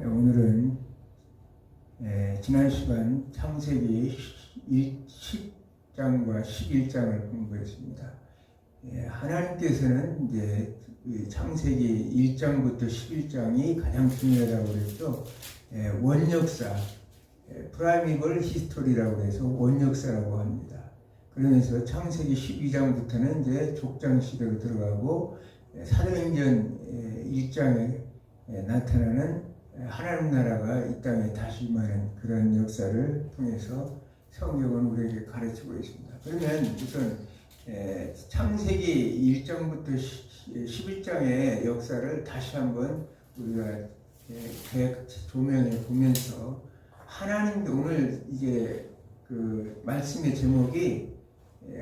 오늘은 지난 시간 창세기 10장과 11장을 공부했습니다. 하나님께서는 이제 창세기 1장부터 11장이 가장 중요하다고 그랬죠. 원역사, 프라이미벌 히스토리라고 해서 원역사라고 합니다. 그러면서 창세기 12장부터는 이제 족장 시대로 들어가고 사도행전 1장에 나타나는 하나님 나라가 이 땅에 다시 임하는 그런 역사를 통해서 성경은 우리에게 가르치고 있습니다. 그러면 우선 창세기 1장부터 11장의 역사를 다시 한번 우리가 조명해 보면서 하나님도 오늘 이제 그 말씀의 제목이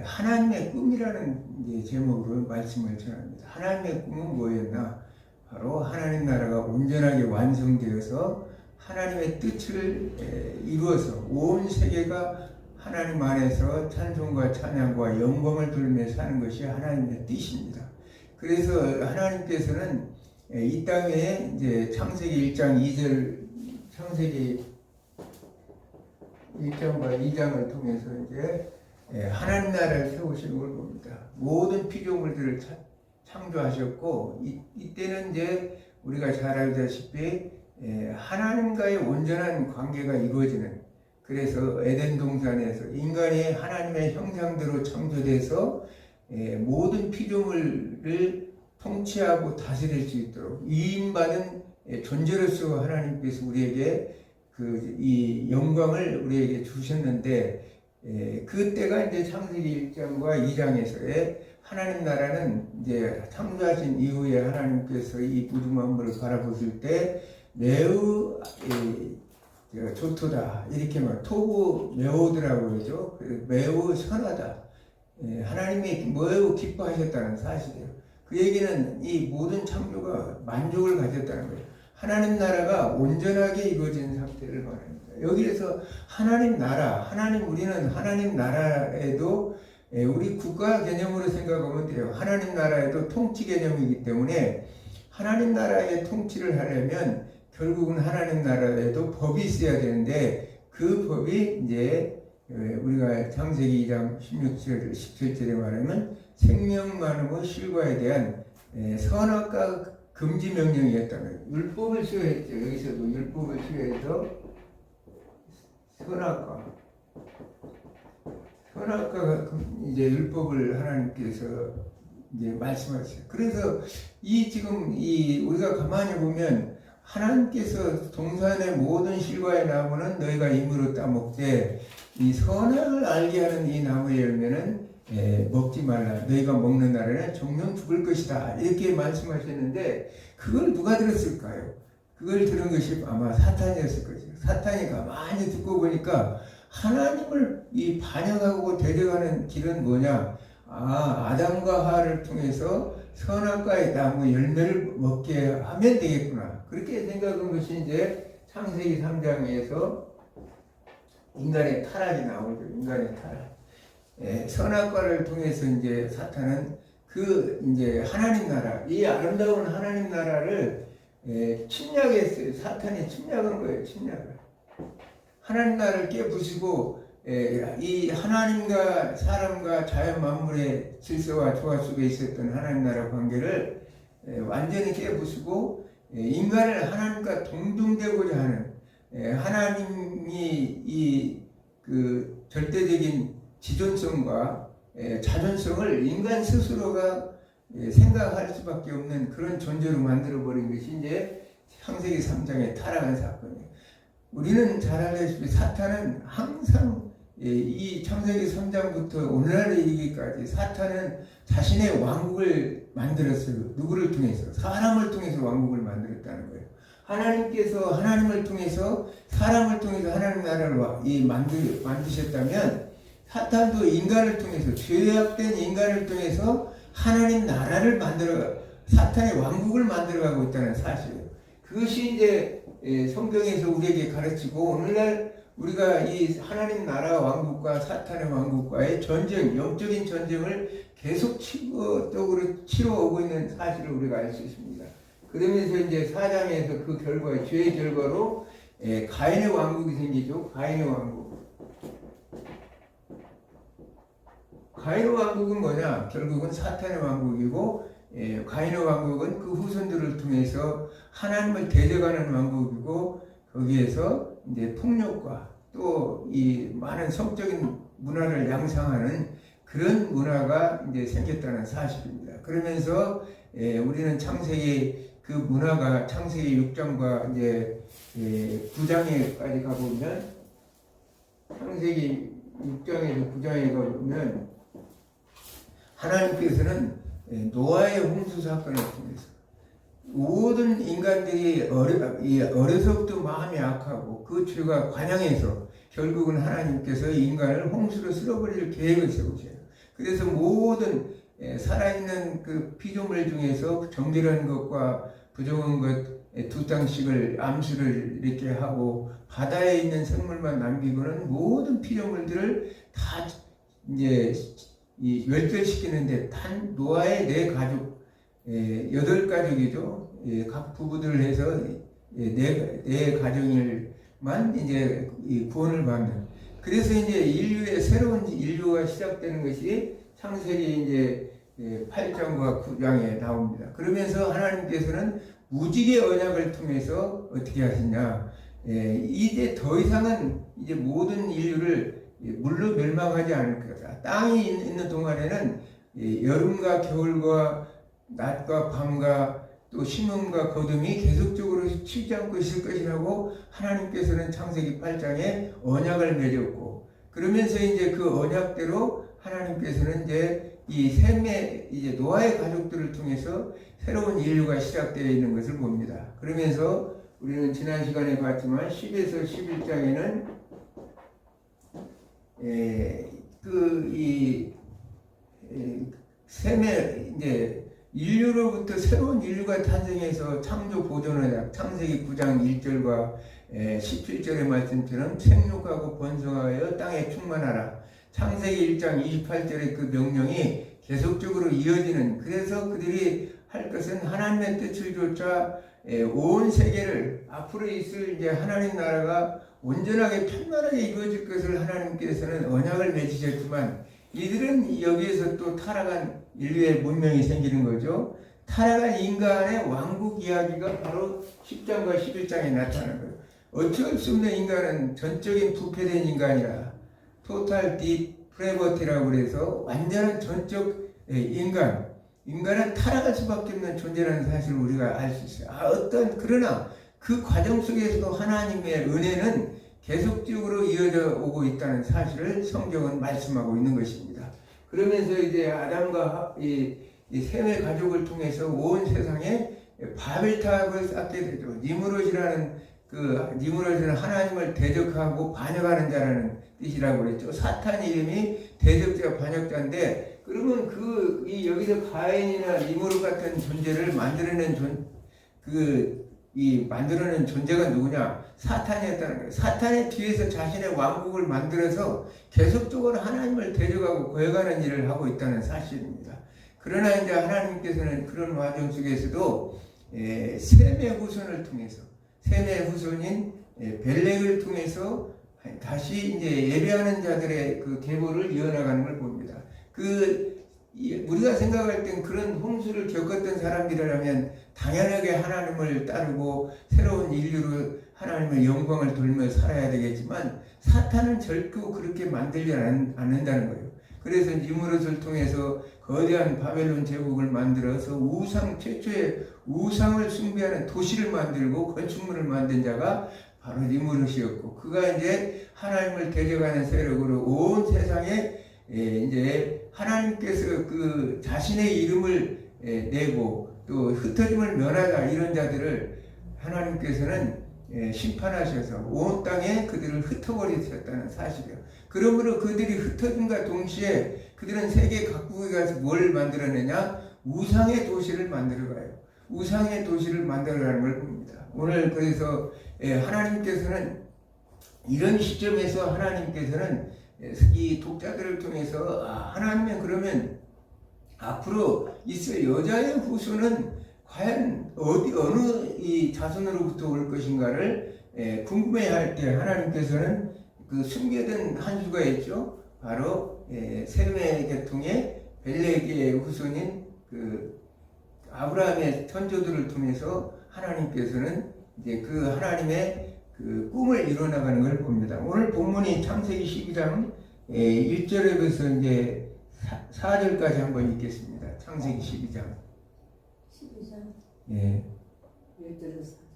하나님의 꿈이라는 이제 제목으로 말씀을 전합니다. 하나님의 꿈은 뭐였나? 바로 하나님 나라가 온전하게 완성되어서 하나님의 뜻을 이루어서 온 세계가 하나님 안에서 찬송과 찬양과 영광을 돌며 사는 것이 하나님의 뜻입니다. 그래서 하나님께서는 이 땅에 이제 창세기 1장 2절, 창세기 1장과 2장을 통해서 이제 하나님 나라를 세우시는 걸 봅니다. 모든 피조물들을 창조하셨고 이때는 이제 우리가 잘 알다시피 하나님과의 온전한 관계가 이루어지는, 그래서 에덴 동산에서 인간이 하나님의 형상대로 창조돼서 모든 피조물을 통치하고 다스릴 수 있도록 위임받은 존재로서 하나님께서 우리에게 이 영광을 우리에게 주셨는데, 그때가 이제 창세기 1장과 2장에서의 하나님 나라는 이제 창조하신 이후에 하나님께서 이 우주 만물을 바라보실 때 매우 좋도다, 이렇게 말 토부 메오드라고 그러죠. 매우 선하다. 하나님이 매우 기뻐하셨다는 사실이에요. 그 얘기는 이 모든 창조가 만족을 가졌다는 거예요. 하나님 나라가 온전하게 이루어진 상태를 말합니다. 여기에서 하나님 나라, 우리는 하나님 나라에도 우리 국가 개념으로 생각하면 돼요. 하나님 나라에도 통치 개념이기 때문에 하나님 나라의 통치를 하려면 결국은 하나님 나라에도 법이 있어야 되는데, 그 법이 이제 우리가 창세기 2장 16절, 17절에 말하면 생명만음의 실과에 대한 선악과 금지 명령이었다는 율법을 수여했죠. 여기서도 율법을 수여해서 선악과 이제 율법을 하나님께서 이제 말씀하셨어요. 그래서 지금 우리가 가만히 보면 하나님께서 동산의 모든 실과의 나무는 너희가 임으로 따먹되 이 선악을 알게 하는 이 나무의 열매는 먹지 말라. 너희가 먹는 날에는 정령 죽을 것이다. 이렇게 말씀하셨는데, 그걸 누가 들었을까요? 그걸 들은 것이 아마 사탄이었을 것이에요. 사탄이 가만히 듣고 보니까 하나님을 반역하고 대적하는 길은 뭐냐? 아담과 하와를 통해서 선악과의 나무 열매를 먹게 하면 되겠구나. 그렇게 생각한 것이 이제 창세기 3장에서 인간의 타락이 나오죠. 인간의 타락. 선악과를 통해서 이제 사탄은 이제 하나님 나라, 이 아름다운 하나님 나라를 침략했어요. 사탄이 침략한 거예요. 침략을. 하나님 나라를 깨부수고 이 하나님과 사람과 자연 만물의 질서와 조화 속에 있었던 하나님 나라 관계를 완전히 깨부수고 인간을 하나님과 동등되고자 하는, 하나님이 그 절대적인 지존성과 자존성을 인간 스스로가 생각할 수밖에 없는 그런 존재로 만들어버린 것이 이제 창세기 3장의 타락한 사건이에요. 우리는 잘 알다시피 사탄은 항상 이 창세기 3장부터 오늘날에 이르기까지 사탄은 자신의 왕국을 만들었어요. 누구를 통해서? 사람을 통해서 왕국을 만들었다는 거예요. 하나님께서 하나님을 통해서, 사람을 통해서 하나님 나라를 만드셨다면 사탄도 인간을 통해서, 죄악된 인간을 통해서 하나님 나라를 사탄의 왕국을 만들어가고 있다는 사실이에요. 그것이 이제 성경에서 우리에게 가르치고, 오늘날 우리가 이 하나님 나라 왕국과 사탄의 왕국과의 전쟁, 영적인 전쟁을 계속 치러오고 있는 사실을 우리가 알 수 있습니다. 그러면서 이제 사장에서 그 결과, 죄의 결과로 가인의 왕국이 생기죠. 가인의 왕국. 가인의 왕국은 뭐냐? 결국은 사탄의 왕국이고, 가인의 왕국은 그 후손들을 통해서 하나님을 대적하는 왕국이고, 거기에서 이제 폭력과 또 이 많은 성적인 문화를 양상하는 그런 문화가 이제 생겼다는 사실입니다. 그러면서 우리는 창세기 그 문화가 창세기 6장과 이제 9장에까지 가보면, 창세기 6장에서 9장에 가보면 하나님께서는 노아의 홍수 사건을 통해서 모든 인간들이 어려서부터 마음이 악하고 그 죄가 관영해서 결국은 하나님께서 인간을 홍수로 쓸어버릴 계획을 세우세요. 그래서 모든 살아있는 그 피조물 중에서 정결한 것과 부정한 것 두 땅씩을 암수를 이렇게 하고 바다에 있는 생물만 남기고는 모든 피조물들을 다 이제 멸절시키는데 단 노아의 네 가족, 8가족이죠. 각 부부들 해서 네 가정일만 이제 구원을 받는. 그래서 이제 인류의 새로운 인류가 시작되는 것이 창세기 이제 8장과 9장에 나옵니다. 그러면서 하나님께서는 무지개 언약을 통해서 어떻게 하시냐? 이제 더 이상은 이제 모든 인류를 물로 멸망하지 않을 거다. 땅이 있는 동안에는 여름과 겨울과 낮과 밤과 또 심음과 거둠이 계속적으로 치지 않고 있을 것이라고 하나님께서는 창세기 8장에 언약을 맺었고, 그러면서 이제 그 언약대로 하나님께서는 이제 이 셈의 이제 노아의 가족들을 통해서 새로운 인류가 시작되어 있는 것을 봅니다. 그러면서 우리는 지난 시간에 봤지만 10에서 11장에는 셈의 이제 인류로부터 새로운 인류가 탄생해서 창조 보존언약, 창세기 9장 1절과 17절의 말씀처럼 생육하고 번성하여 땅에 충만하라. 창세기 1장 28절의 그 명령이 계속적으로 이어지는, 그래서 그들이 할 것은 하나님의 뜻을 좇아 온 세계를 앞으로 있을 이제 하나님 나라가 온전하게 편안하게 이루어질 것을 하나님께서는 언약을 맺으셨지만, 이들은 여기에서 또 타락한 인류의 문명이 생기는 거죠. 타락한 인간의 왕국 이야기가 바로 10장과 11장에 나타나는 거예요. 어쩔 수 없는 인간은 전적인 부패된 인간이라, 토탈 디프레버티라고 그래서 완전한 전적 인간은 타락할 수밖에 없는 존재라는 사실을 우리가 알 수 있어요. 그러나 그 과정 속에서도 하나님의 은혜는 계속적으로 이어져 오고 있다는 사실을 성경은 말씀하고 있는 것입니다. 그러면서 이제 아담과 이 셈의 가족을 통해서 온 세상에 바벨탑을 쌓게 되죠. 니무롯이라는 하나님을 대적하고 반역하는 자라는 뜻이라고 그랬죠. 사탄 이름이 대적자 반역자인데, 그러면 여기서 가인이나 니무롯 같은 존재를 만들어낸 존재가 누구냐? 사탄이었다는 거예요. 사탄의 뒤에서 자신의 왕국을 만들어서 계속적으로 하나님을 대적하고 거역하는 일을 하고 있다는 사실입니다. 그러나 이제 하나님께서는 그런 과정 속에서도 셈의 후손을 통해서, 셈의 후손인 벨렉을 통해서 다시 이제 예배하는 자들의 그 계보를 이어나가는 걸 봅니다. 우리가 생각할 땐 그런 홍수를 겪었던 사람들이라면 당연하게 하나님을 따르고 새로운 인류로 하나님의 영광을 돌며 살아야 되겠지만, 사탄은 결코 그렇게 만들지 않는다는 거예요. 그래서 니무롯을 통해서 거대한 바벨론 제국을 만들어서 최초의 우상을 숭배하는 도시를 만들고 건축물을 만든 자가 바로 니무롯이었고, 그가 이제 하나님을 대적하는 세력으로 온 세상에 이제 하나님께서 그 자신의 이름을 내고 또 흩어짐을 면하자 이런 자들을 하나님께서는 심판하셔서 온 땅에 그들을 흩어버리셨다는 사실이에요. 그러므로 그들이 흩어짐과 동시에 그들은 세계 각국에 가서 뭘 만들어내냐? 우상의 도시를 만들어가요. 우상의 도시를 만들어가는 걸 봅니다. 오늘 그래서 하나님께서는 이런 시점에서 하나님께서는 이 독자들을 통해서 하나님은 그러면 앞으로 있을 여자의 후손은 과연 어느 이 자손으로부터 올 것인가를 궁금해할 때 하나님께서는 그 숨겨둔 한 수가 있죠. 바로 셈의 계통의 벨렉의 후손인 그 아브라함의 선조들을 통해서 하나님께서는 이제 그 하나님의 그 꿈을 이뤄나가는 걸 봅니다. 오늘 본문이 창세기 12장 1절에서 이제 4절까지 한번 읽겠습니다. 창세기 12장. 12장. 예. 1절에서 4절.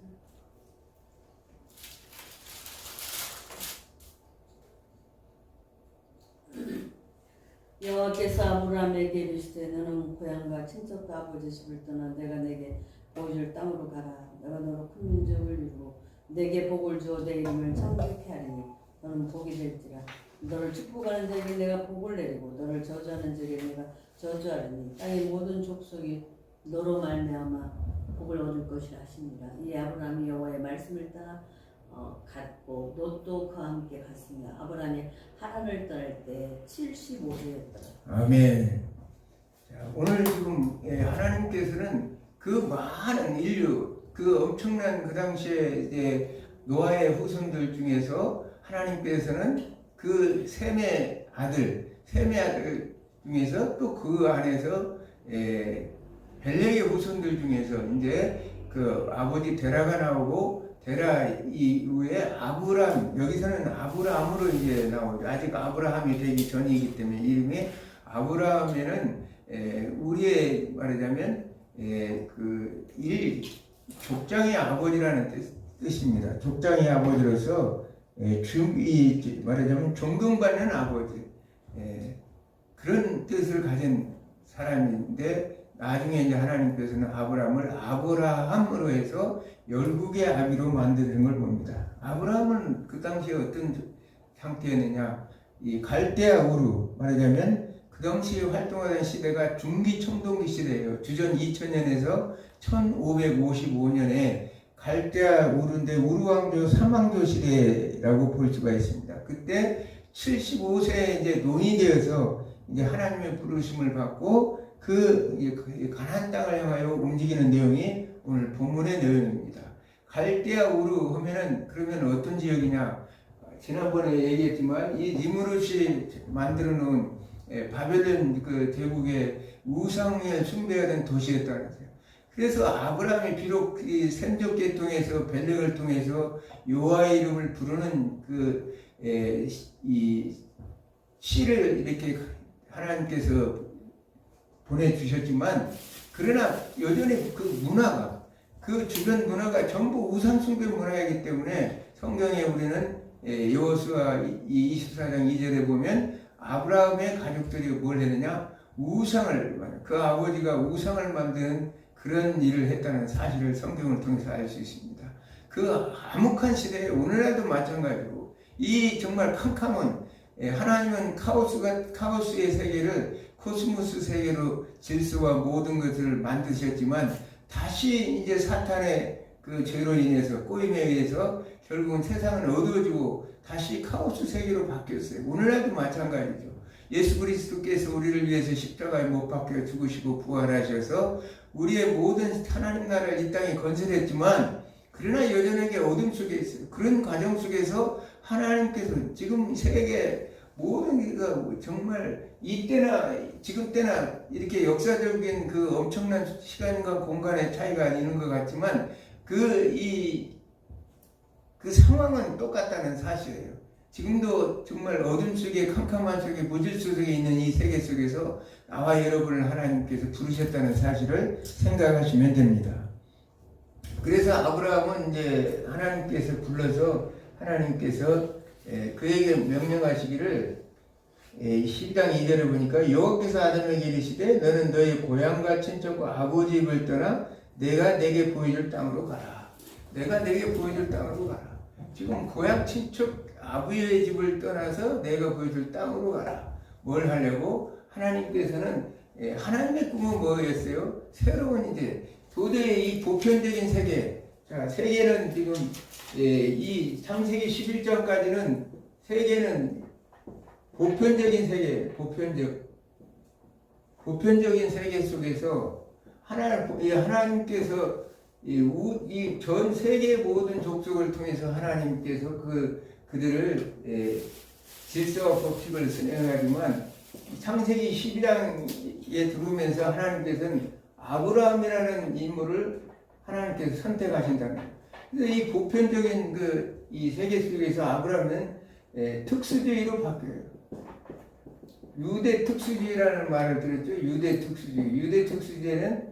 여호와께서 아브라함에게 이르시되 너는 고향과 친척과 아버지 집을 떠나 내가 내게 보여줄 땅으로 가라. 내가 너로 큰 민족을 이루고 내게 복을 주어 내 이름을 창대케 하리니 너는 복이 될지라. 너를 축복하는 자에게 내가 복을 내리고 너를 저주하는 자에게 내가 저주하리니 땅의 모든 족속이 너로 말미암아 복을 얻을 것이라 하시니라. 이 아브라함이 여호와의 말씀을 따라 갔고 롯도 그와 함께 갔으며 아브라함이 하란을 떠날 때 75세였더라. 아멘. 자, 오늘 지금 하나님께서는 그 많은 인류, 그 엄청난 그 당시에 이제 노아의 후손들 중에서 하나님께서는 그 셈의 아들 중에서 또 그 안에서 벨렉의 후손들 중에서 이제 그 아버지 데라가 나오고 데라 이후에 아브람, 여기서는 아브라함으로 이제 나오죠. 아직 아브라함이 되기 전이기 때문에 이름이 아브라함에는 우리의 말하자면 그 족장의 아버지라는 뜻입니다. 족장의 아버지로서 말하자면 존경받는 아버지, 그런 뜻을 가진 사람인데 나중에 이제 하나님께서는 아브라함을 아브라함으로 해서 열국의 아비로 만드는 걸 봅니다. 아브라함은 그 당시에 어떤 상태였느냐? 이 갈대아 우르, 말하자면 그 당시에 활동하던 시대가 중기 청동기 시대예요. 주전 2000년에서 1555년에 갈대아 우르인데 우르 왕조 3왕조 시대라고 볼 수가 있습니다. 그때 75세에 이제 논이 되어서 이제 하나님의 부르심을 받고 그 가나안 땅을 향하여 움직이는 내용이 오늘 본문의 내용입니다. 갈대아 우르 하면은 그러면 어떤 지역이냐? 지난번에 얘기했지만 이 니무롯이 만들어 놓은 바벨론 그 대국의 우상을 숭배하던 도시였다는 거예요. 그래서 아브라함이 비록 이 셈족 계통에서 벨렉을 통해서 여호와의 이름을 부르는 이 시를 이렇게 하나님께서 보내주셨지만 그러나 여전히 그 문화가 그 주변 문화가 전부 우상 숭배 문화이기 때문에 성경에 우리는 여호수아 24장 2절에 보면 아브라함의 가족들이 뭘 했느냐? 우상을, 그 아버지가 우상을 만드는 그런 일을 했다는 사실을 성경을 통해서 알 수 있습니다. 그 암흑한 시대에 오늘날도 마찬가지고 이 정말 캄캄한 하나님은 카오스의 세계를 코스모스 세계로 질서와 모든 것을 만드셨지만 다시 이제 사탄의 그 죄로 인해서 꼬임에 의해서 결국은 세상은 어두워지고 다시 카오스 세계로 바뀌었어요. 오늘날도 마찬가지죠. 예수 그리스도께서 우리를 위해서 십자가에 못 박혀 죽으시고 부활하셔서 우리의 모든 하나님 나라를 이 땅에 건설했지만 그러나 여전하게 어둠 속에 있어요. 그런 과정 속에서 하나님께서 지금 세계 모든 게 정말 이때나 지금 때나 이렇게 역사적인 그 엄청난 시간과 공간의 차이가 있는 것 같지만 그 상황은 똑같다는 사실이에요. 지금도 정말 어둠 속에 캄캄한 속에 무질서 속에 있는 이 세계 속에서 나와 여러분을 하나님께서 부르셨다는 사실을 생각하시면 됩니다. 그래서 아브라함은 이제 하나님께서 불러서 하나님께서 그에게 명령하시기를 12장 2절에 보니까 여호와께서 아담에게 이르시되 너는 너의 고향과 친척과 아버지 집을 떠나 내가 내게 보여줄 땅으로 가라. 내가 내게 보여줄 땅으로 가라. 지금 고향 친척 아버지의 집을 떠나서 내가 보여줄 땅으로 가라. 뭘 하려고? 하나님께서는 하나님의 꿈은 뭐였어요? 새로운 이제 도저히 이 보편적인 세계, 자 세계는 지금 이 창세기 11장까지는 세계는 보편적인 세계, 보편적인 세계 속에서 하나님께서 이 전 세계 모든 족속을 통해서 하나님께서 그들을 질서와 법칙을 수행하지만 창세기 12장에 들어오면서 하나님께서는 아브라함이라는 인물을 하나님께서 선택하신다는 거예요. 그래서 이 보편적인 이 세계 속에서 아브라함은 특수주의로 바뀌어요. 유대 특수주의라는 말을 들었죠. 유대 특수주의. 유대 특수주의는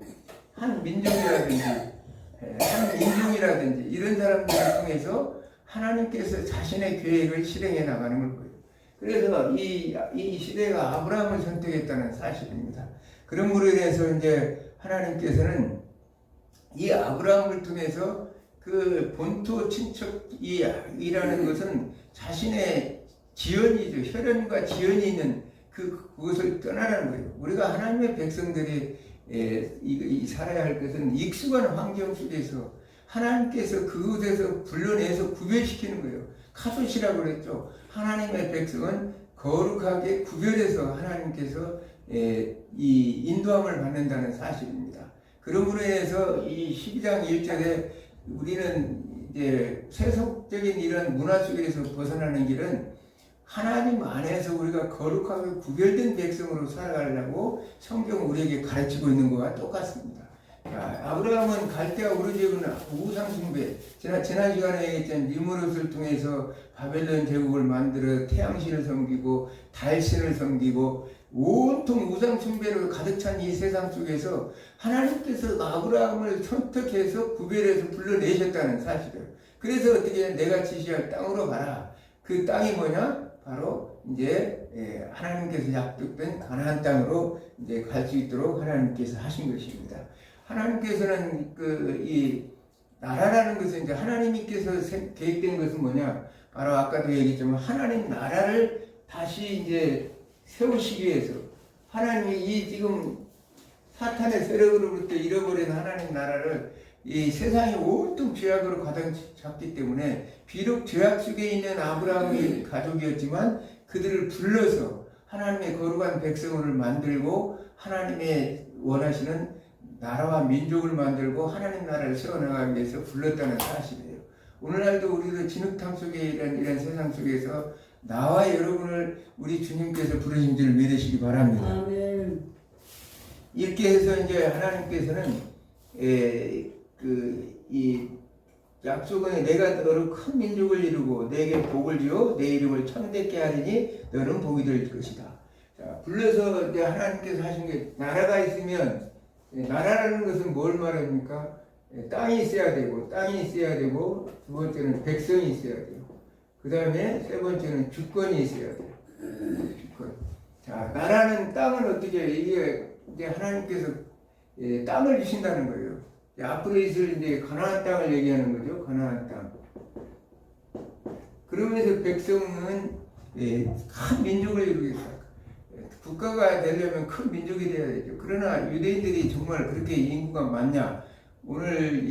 한 민족이라든지 한 인종이라든지 이런 사람들을 통해서 하나님께서 자신의 계획을 실행해 나가는 거예요. 그래서 이 시대가 아브라함을 선택했다는 사실입니다. 그러므로 인해서 이제 하나님께서는 이 아브라함을 통해서 그 본토 친척이라는 것은 자신의 지연이죠. 혈연과 지연이 있는 그것을 떠나라는 거예요. 우리가 하나님의 백성들이 살아야 할 것은 익숙한 환경 속에서 하나님께서 그곳에서 불러내서 구별시키는 거예요. 카도시라고 그랬죠. 하나님의 백성은 거룩하게 구별해서 하나님께서 이 인도함을 받는다는 사실입니다. 그러므로 인해서 이 12장 1절에 우리는 이제 세속적인 이런 문화 속에서 벗어나는 길은 하나님 안에서 우리가 거룩하게 구별된 백성으로 살아가려고 성경은 우리에게 가르치고 있는 것과 똑같습니다. 아브라함은 갈대아 우르제군 우상숭배, 지난 시간에 얘기했던 니무롯을 통해서 바벨론 제국을 만들어 태양신을 섬기고 달신을 섬기고 온통 우상숭배로 가득 찬 이 세상 속에서 하나님께서 아브라함을 선택해서 구별해서 불러내셨다는 사실이에요. 그래서 어떻게 내가 지시할 땅으로 가라. 그 땅이 뭐냐? 바로 이제 하나님께서 약속된 가나안 땅으로 이제 갈 수 있도록 하나님께서 하신 것입니다. 하나님께서는 이 나라라는 것은 이제 하나님께서 계획된 것은 뭐냐? 바로 아까도 얘기했지만 하나님 나라를 다시 이제 세우시기 위해서 하나님이 이 지금 사탄의 세력으로부터 잃어버린 하나님 나라를 이 세상이 온통 죄악으로 가득 찼기 때문에 비록 죄악 속에 있는 아브라함의 가족이었지만 그들을 불러서 하나님의 거룩한 백성을 만들고 하나님의 원하시는 나라와 민족을 만들고 하나님 나라를 세워나가기 위해서 불렀다는 사실이에요. 오늘날도 우리도 진흙탕 속에 이런 세상 속에서 나와 여러분을 우리 주님께서 부르신 줄 믿으시기 바랍니다. 아멘. 이렇게 해서 이제 하나님께서는 이 약속은 내가 너를 큰 민족을 이루고 내게 복을 주어 내 이름을 참되게 하리니 너는 복이 될 것이다. 자, 불러서 이제 하나님께서 하신 게 나라가 있으면 나라라는 것은 뭘 말합니까? 땅이 있어야 되고 두 번째는 백성이 있어야 돼요. 그 다음에 세 번째는 주권이 있어야 돼요. 주권. 자, 나라는 땅을 어떻게 이게 이제 하나님께서 땅을 주신다는 거예요. 앞으로 있을 이제 가나안 땅을 얘기하는 거죠. 가나안 땅. 그러면서 백성은 큰 민족을 이루겠다. 국가가 되려면 큰 민족이 되어야 되죠. 그러나 유대인들이 정말 그렇게 인구가 많냐? 오늘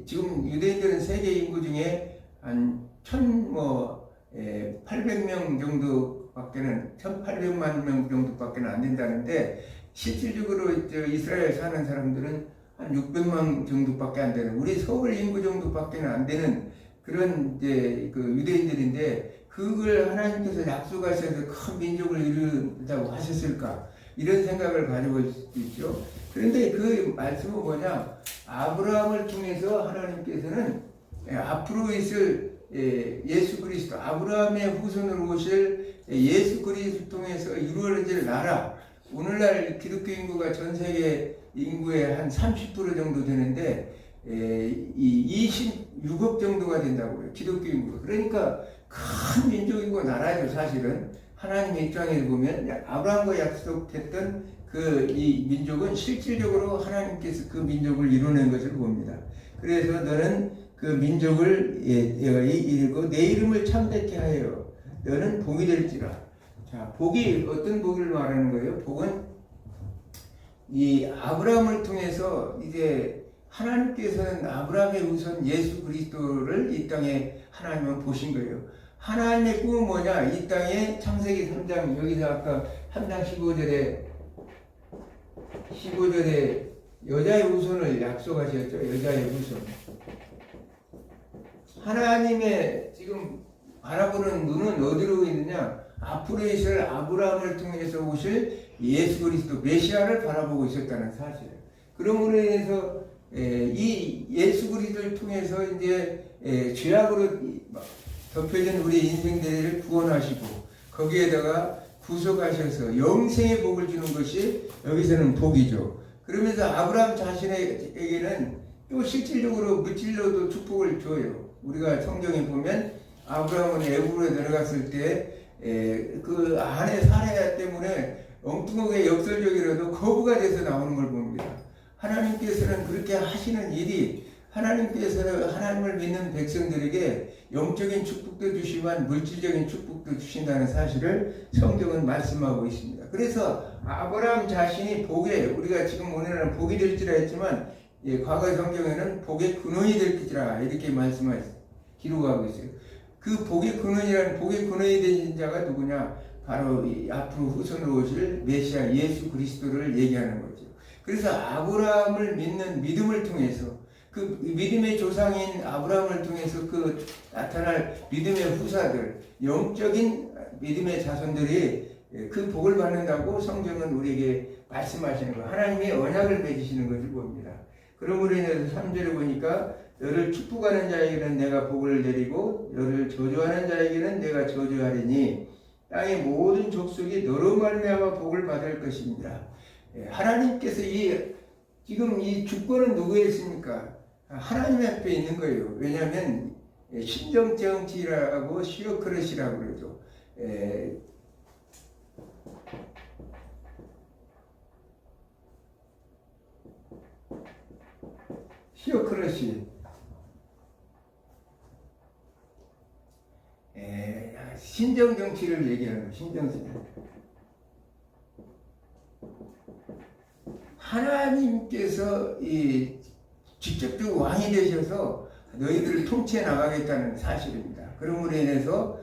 지금 유대인들은 세계 인구 중에 한 800명 정도밖에는 1,800만 명 정도밖에 안 된다는데 실질적으로 이스라엘 사는 사람들은 한 600만 정도밖에 안 되는 우리 서울 인구 정도밖에 안 되는 그런 이제 유대인들인데 그걸 하나님께서 약속하셔서 큰 민족을 이룬다고 하셨을까 이런 생각을 가지고 있죠. 그런데 그 말씀은 뭐냐? 아브라함을 통해서 하나님께서는 앞으로 있을 예수 그리스도 아브라함의 후손으로 오실 예수 그리스도 통해서 이루어질 나라. 오늘날 기독교 인구가 전 세계 인구의 한 30% 정도 되는데 26억 정도가 된다고 해요. 기독교 인구가. 그러니까 큰 민족이고 나라죠. 사실은 하나님의 입장에서 보면 아브라함과 약속했던 이 민족은 실질적으로 하나님께서 그 민족을 이루는 것을 봅니다. 그래서 너는 그 민족을 이루고 내 이름을 참되게 하여 너는 복이 될지라. 자, 복이 어떤 복을 말하는 거예요? 복은 이 아브라함을 통해서 이제 하나님께서는 아브라함의 우선 예수 그리스도를 이 땅에 하나님은 보신 거예요. 하나님의 꿈은 뭐냐? 이 땅에 창세기 3장 여기서 아까 3장 15절에 여자의 후손을 약속하셨죠. 여자의 후손. 하나님의 지금 바라보는 눈은 어디로 있느냐? 앞으로 있을 아브라함을 통해서 오실 예수 그리스도 메시아를 바라보고 있었다는 사실. 그러므로 인해서 이 예수 그리스도를 통해서 이제 죄악으로 덮여진 우리 인생들을 구원하시고 거기에다가 구속하셔서 영생의 복을 주는 것이 여기서는 복이죠. 그러면서 아브라함 자신에게는 또 실질적으로 물질로도 축복을 줘요. 우리가 성경에 보면 아브라함은 애굽으로 내려갔을 때 그 아내 사례 때문에 엉뚱하게 역설적이라도 거부가 돼서 나오는 걸 봅니다. 하나님께서는 그렇게 하시는 일이 하나님께서는 하나님을 믿는 백성들에게 영적인 축복도 주시지만 물질적인 축복도 주신다는 사실을 성경은 말씀하고 있습니다. 그래서 아브라함 자신이 복에 우리가 지금 오늘은 복이 될지라 했지만 과거 성경에는 복의 근원이 될지라 이렇게 기록하고 있어요. 그 복의 근원이라는 복의 근원이 된 자가 누구냐? 바로 이 앞으로 후손으로 오실 메시아 예수 그리스도를 얘기하는 거죠. 그래서 아브라함을 믿는 믿음을 통해서 그 믿음의 조상인 아브라함을 통해서 그 나타날 믿음의 후사들, 영적인 믿음의 자손들이 그 복을 받는다고 성경은 우리에게 말씀하시는 거예요. 하나님이 언약을 맺으시는 것을 봅니다. 그러므로 인해서 3절에 보니까 너를 축복하는 자에게는 내가 복을 내리고 너를 저주하는 자에게는 내가 저주하리니 땅의 모든 족속이 너로 말미암아 복을 받을 것입니다. 하나님께서 지금 이 주권은 누구에 있습니까? 하나님 앞에 있는 거예요. 왜냐하면 신정정치라고 시어크릇이라고 그러죠. 시어크릇이 신정정치를 얘기하는 거예요. 신정정치. 하나님께서 직접적으로 왕이 되셔서 너희들을 통치해 나가겠다는 사실입니다. 그러므로 인해서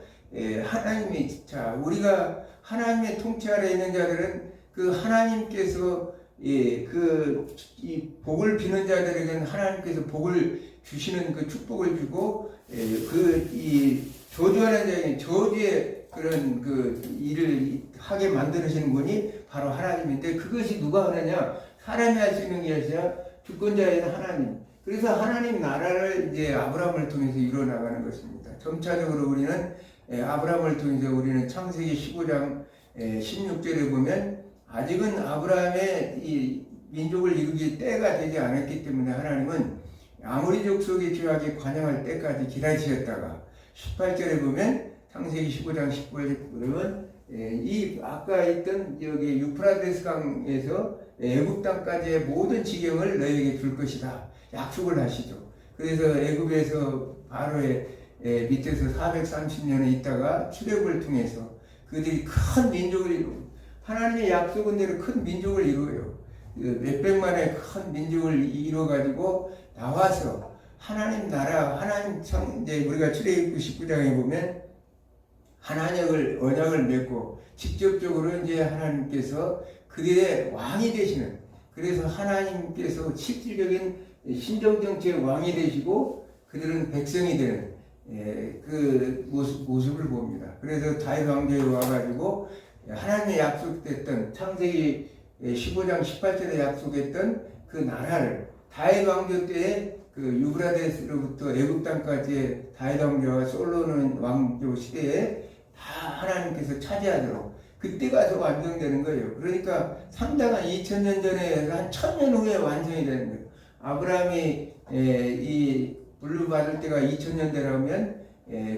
하나님이 우리가 하나님의 통치 아래 있는 자들은 그 하나님께서 이 복을 비는 자들에게는 하나님께서 복을 주시는 그 축복을 주고 저주하는 자에게 저주의 그런 그 일을 하게 만드시는 분이 바로 하나님인데 그것이 누가 하느냐? 사람이 할 수 있는 게 아니라 주권자인 하나님. 그래서 하나님 나라를 이제 아브라함을 통해서 이루어 나가는 것입니다. 점차적으로 우리는 아브라함을 통해서 우리는 창세기 15장 16절에 보면 아직은 아브라함의 이 민족을 이루기 때가 되지 않았기 때문에 하나님은 아무리 족속의 죄악에 관영할 때까지 기다리셨다가 18절에 보면 창세기 15장 19절에 보면 이 아까 있던 여기 유프라데스 강에서 애굽 땅까지의 모든 지경을 너희에게 줄 것이다 약속을 하시죠. 그래서 애굽에서 바로의 밑에서 430년을 있다가 출애굽을 통해서 그들이 큰 민족을 이루고 하나님의 약속은 대로 큰 민족을 이루어요. 몇백만의 큰 민족을 이루어가지고 나와서 하나님 나라, 하나님 이제 우리가 출애굽기 19장에 보면 언약을 맺고 직접적으로 이제 하나님께서 그들의 왕이 되시는 그래서 하나님께서 실질적인 신정정치의 왕이 되시고 그들은 백성이 되는 그 모습을 봅니다. 그래서 다윗 왕조에 와가지고 하나님의 약속됐던 창세기 15장 18절에 약속했던 그 나라를 다윗 왕조 때에 그 유브라데스로부터 애굽 땅까지의 다윗 왕조와 솔로몬 왕조 시대에 다 하나님께서 차지하도록 그때 가서 완성되는 거예요. 그러니까 상당한 2000년 전에 한 1000년 후에 완성이 되는 거예요. 아브라함이 이 분류받을 때가 2000년 되라면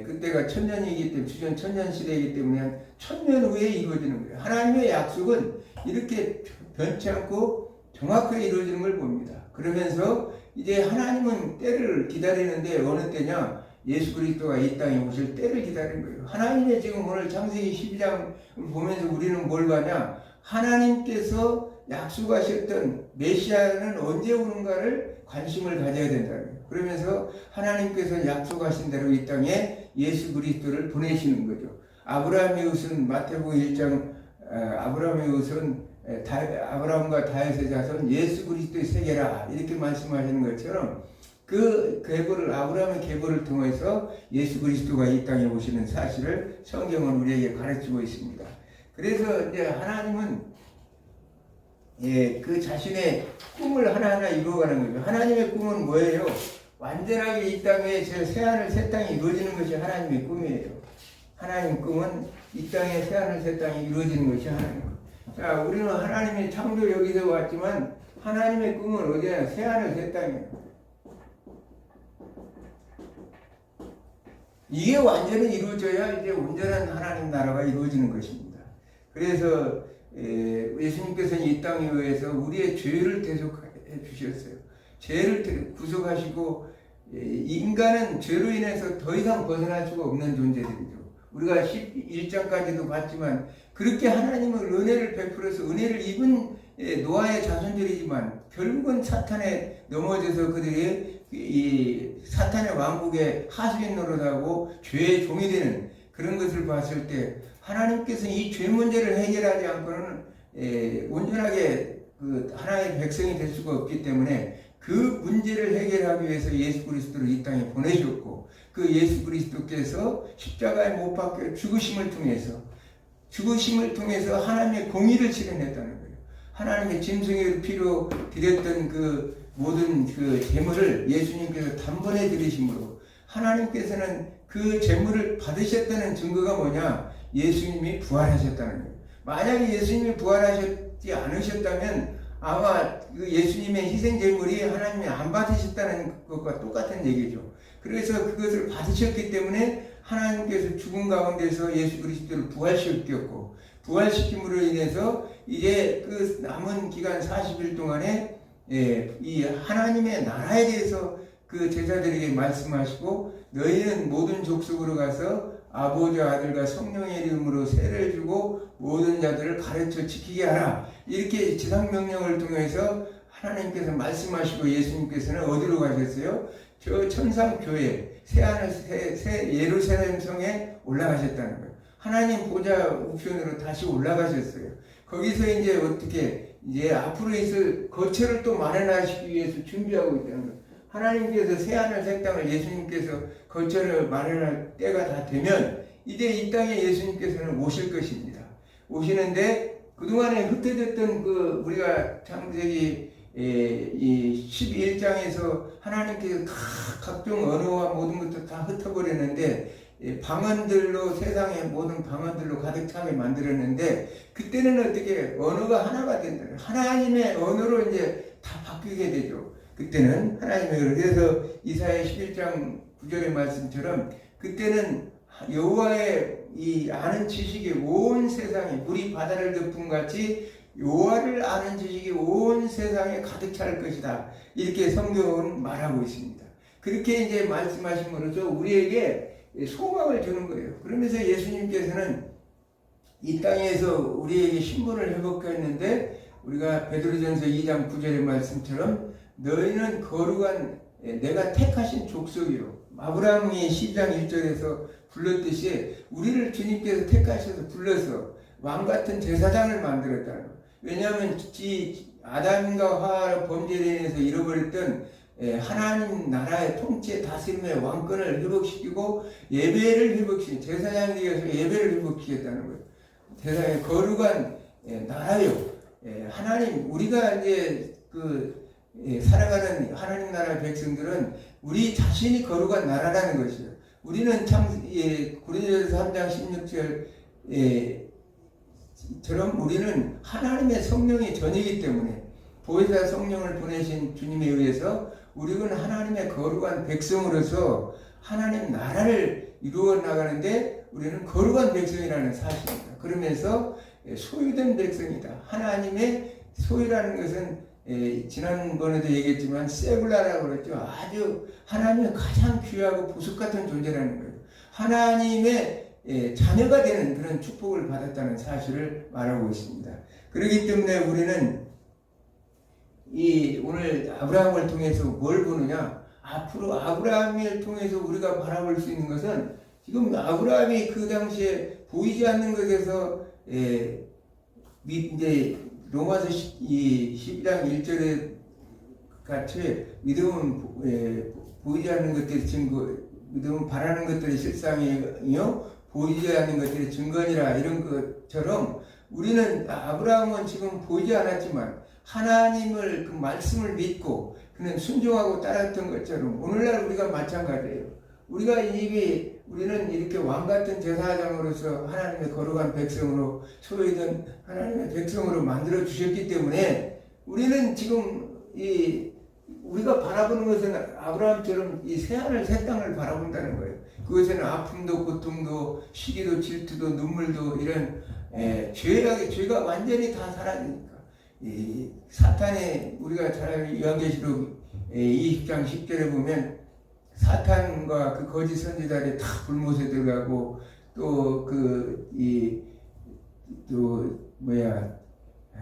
그때가 1000년이기 때문에 주전 1000년 시대이기 때문에 한 1000년 후에 이루어지는 거예요. 하나님의 약속은 이렇게 변치 않고 정확하게 이루어지는 걸 봅니다. 그러면서 이제 하나님은 때를 기다리는데 어느 때냐? 예수 그리스도가 이 땅에 오실 때를 기다리는 거예요. 하나님의 지금 오늘 창세기 12장 보면서 우리는 뭘 봐냐? 하나님께서 약속하셨던 메시아는 언제 오는가를 관심을 가져야 된다는 거예요. 그러면서 하나님께서 약속하신 대로 이 땅에 예수 그리스도를 보내시는 거죠. 아브라함의 옷은 마태복음 1장 아브라함의 옷은 아브라함과 다윗의 자손 예수 그리스도의 세계라 이렇게 말씀하시는 것처럼 그 계보를 아브라함의 계보를 통해서 예수 그리스도가 이 땅에 오시는 사실을 성경은 우리에게 가르치고 있습니다. 그래서 이제 하나님은 그 자신의 꿈을 하나하나 이루어가는 거죠. 하나님의 꿈은 뭐예요? 완전하게 이 땅에 새하늘 새 땅이 이루어지는 것이 하나님의 꿈이에요. 하나님의 꿈은 이 땅에 새하늘 새 땅이 이루어지는 것이 하나님의 꿈. 자, 우리는 하나님의 창조 여기서 왔지만 하나님의 꿈은 어디야? 새하늘 새 땅이에요. 이게 완전히 이루어져야 이제 온전한 하나님 나라가 이루어지는 것입니다. 그래서 예수님께서는 이 땅에 의해서 우리의 죄를 대속해 주셨어요. 죄를 구속하시고 인간은 죄로 인해서 더 이상 벗어날 수가 없는 존재들이죠. 우리가 11장까지도 봤지만 그렇게 하나님은 은혜를 베풀어서 은혜를 입은 노아의 자손들이지만 결국은 사탄에 넘어져서 그들이 이 사탄의 왕국의 하수인 노릇하고 죄의 종이 되는 그런 것을 봤을 때 하나님께서는 이 죄 문제를 해결하지 않고는 온전하게 그 하나님의 백성이 될 수가 없기 때문에 그 문제를 해결하기 위해서 예수 그리스도를 이 땅에 보내셨고 그 예수 그리스도께서 십자가에 못 박혀 죽으심을 통해서 하나님의 공의를 실현했다는 거예요. 하나님의 짐승의 피로 드렸던 그 모든 그 제물을 예수님께서 단번에 드리심으로 하나님께서는 그 제물을 받으셨다는 증거가 뭐냐? 예수님이 부활하셨다는 거예요. 만약에 예수님이 부활하셨지 않으셨다면 아마 그 예수님의 희생 제물이 하나님이 안 받으셨다는 것과 똑같은 얘기죠. 그래서 그것을 받으셨기 때문에 하나님께서 죽은 가운데서 예수 그리스도를 부활시켰고 부활시킴으로 인해서 이제 그 남은 기간 40일 동안에 이 하나님의 나라에 대해서 그 제자들에게 말씀하시고 너희는 모든 족속으로 가서 아버지와 아들과 성령의 이름으로 세례를 주고 모든 자들을 가르쳐 지키게 하라. 이렇게 지상명령을 통해서 하나님께서 말씀하시고 예수님께서는 어디로 가셨어요? 저 천상교회 새하늘 새 예루살렘 성에 올라가셨다는 거예요. 하나님 보좌 우편으로 다시 올라가셨어요. 거기서 이제 어떻게 이제 앞으로 있을 거처를 또 마련하시기 위해서 준비하고 있다는 거예요. 하나님께서 새하늘 새 땅을 예수님께서 거처를 마련할 때가 다 되면 이제 이 땅에 예수님께서는 오실 것입니다. 오시는데 그동안에 흩어졌던 그 우리가 창세기 이 12장에서 하나님께서 각종 언어와 모든 것도 다 흩어버렸는데 방언들로 세상의 모든 방언들로 가득 차게 만들었는데 그때는 어떻게 언어가 하나가 된다. 하나님의 언어로 이제 다 바뀌게 되죠. 그때는 하나님의 그래서 이사야 11장 9절의 말씀처럼 그때는 여호와의 이 아는 지식이 온 세상에 물이 바다를 덮은 같이 여호와를 아는 지식이 온 세상에 가득 찰 것이다. 이렇게 성경은 말하고 있습니다. 그렇게 이제 말씀하심으로써 우리에게 소망을 주는 거예요. 그러면서 예수님께서는 이 땅에서 우리에게 신분을 회복했는데 우리가 베드로전서 2장 9절의 말씀처럼 너희는 거룩한 내가 택하신 족속이요. 아브라함이 10장 1절에서 불렀듯이 우리를 주님께서 택하셔서 불러서 왕같은 제사장을 만들었다는 거예요. 왜냐하면 아담과 하와의 범죄로 인해서 잃어버렸던 하나님 나라의 통치 다스림의 왕권을 회복시키고 예배를 회복시키고 제사장에 대해서 예배를 회복시켰다는 거예요. 세상에 거룩한 나라요. 하나님 우리가 이제 살아가는 하나님 나라의 백성들은 우리 자신이 거룩한 나라라는 것이에요. 우리는 고린도전서 3장 16절처럼 우리는 하나님의 성령의 전이기 때문에 보혜사 성령을 보내신 주님에 의해서 우리는 하나님의 거룩한 백성으로서 하나님 나라를 이루어 나가는데 우리는 거룩한 백성이라는 사실입니다. 그러면서 소유된 백성이다. 하나님의 소유라는 것은 지난번에도 얘기했지만 세굴라라고 그랬죠. 아주 하나님의 가장 귀하고 보석 같은 존재라는 거예요. 하나님의 자녀가 되는 그런 축복을 받았다는 사실을 말하고 있습니다. 그렇기 때문에 우리는 오늘 아브라함을 통해서 뭘 보느냐? 앞으로 아브라함을 통해서 우리가 바라볼 수 있는 것은 지금 아브라함이 그 당시에 보이지 않는 것에서 이제 로마서 12장 1절에 같이 믿음은 보이지 않는 것들의 증거, 믿음은 바라는 것들의 실상이요 보이지 않는 것들의 증거니라, 이런 것처럼 우리는 아브라함은 지금 보이지 않았지만 하나님을 그 말씀을 믿고 그는 순종하고 따랐던 것처럼 오늘날 우리가 마찬가지예요. 우리는 이렇게 왕 같은 제사장으로서 하나님의 거룩한 백성으로, 소유된 하나님의 백성으로 만들어 주셨기 때문에 우리는 지금 우리가 바라보는 것은 아브라함처럼 이 새하늘 새 땅을 바라본다는 거예요. 그것에는 아픔도 고통도 시기도 질투도 눈물도 이런 죄가 완전히 다 사라지니까, 이 사탄의, 우리가 잘 알는 요한계시록 20장 10절에 보면 사탄과 그 거짓 선지자들이 다 불못에 들어가고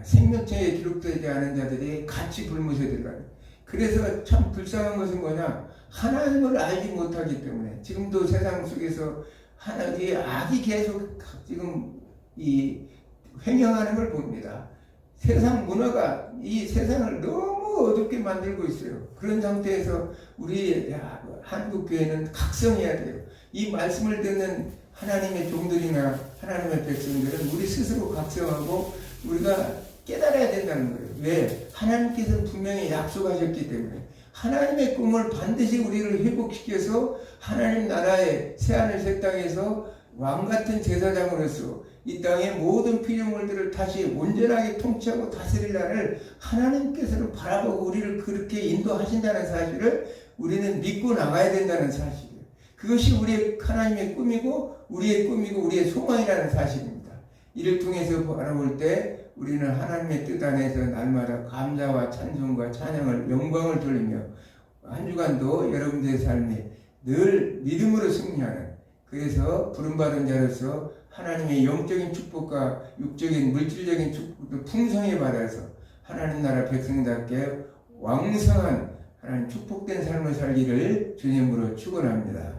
생명책에 기록되지 않은 자들이 같이 불못에 들어가요. 그래서 참 불쌍한 것은 뭐냐, 하나님을 알지 못하기 때문에 지금도 세상 속에서 하나님의 악이 계속 지금 횡행하는 걸 봅니다. 세상 문화가 이 세상을 너무 어둡게 만들고 있어요. 그런 상태에서 우리 한국 교회는 각성해야 돼요. 이 말씀을 듣는 하나님의 종들이나 하나님의 백성들은 우리 스스로 각성하고 우리가 깨달아야 된다는 거예요. 왜? 하나님께서는 분명히 약속하셨기 때문에 하나님의 꿈을 반드시 우리를 회복시켜서 하나님 나라의 새하늘 새 땅에서 왕같은 제사장으로서 이 땅의 모든 피조물들을 다시 온전하게 통치하고 다스릴 날을 하나님께서는 바라보고 우리를 그렇게 인도하신다는 사실을 우리는 믿고 나가야 된다는 사실이에요. 그것이 우리의 하나님의 꿈이고 우리의 꿈이고 우리의 소망이라는 사실입니다. 이를 통해서 바라볼 때 우리는 하나님의 뜻 안에서 날마다 감사와 찬송과 찬양을 영광을 돌리며 한 주간도 여러분들의 삶이 늘 믿음으로 승리하는, 그래서 부름받은 자로서 하나님의 영적인 축복과 육적인 물질적인 축복도 풍성히 받아서 하나님 나라 백성답게 왕성한 하나님 축복된 삶을 살기를 주님으로 축원합니다.